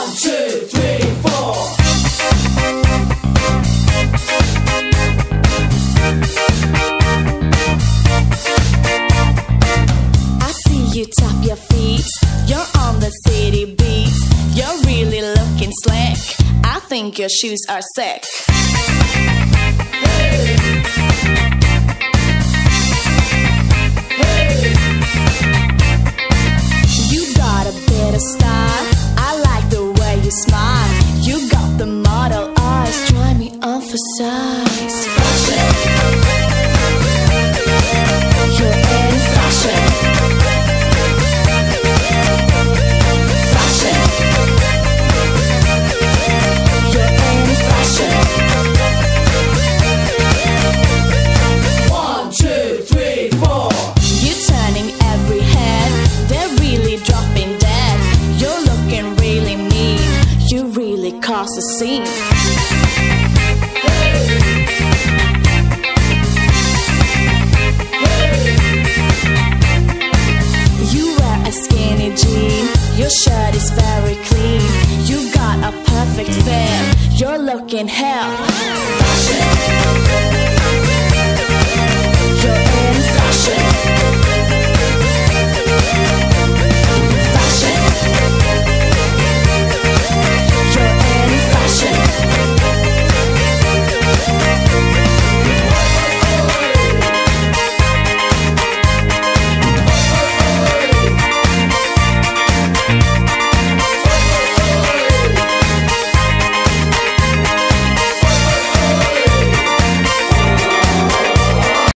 1, 2, 3, 4. I see you tap your feet. You're on the city beat. You're really looking slick. I think your shoes are sick. Hey. Hey. You got a bit of style. I like the way you smile. You got the model eyes. Try me on for size. Fashion. You're in fashion. Fashion. You're in fashion. 1, 2, 3, 4. You're turning every head. They're really dropping dead. You're looking really mean. You really cause a scene. You wear a skinny jean. Your shirt is very clean. You got a perfect fit. You're looking hell.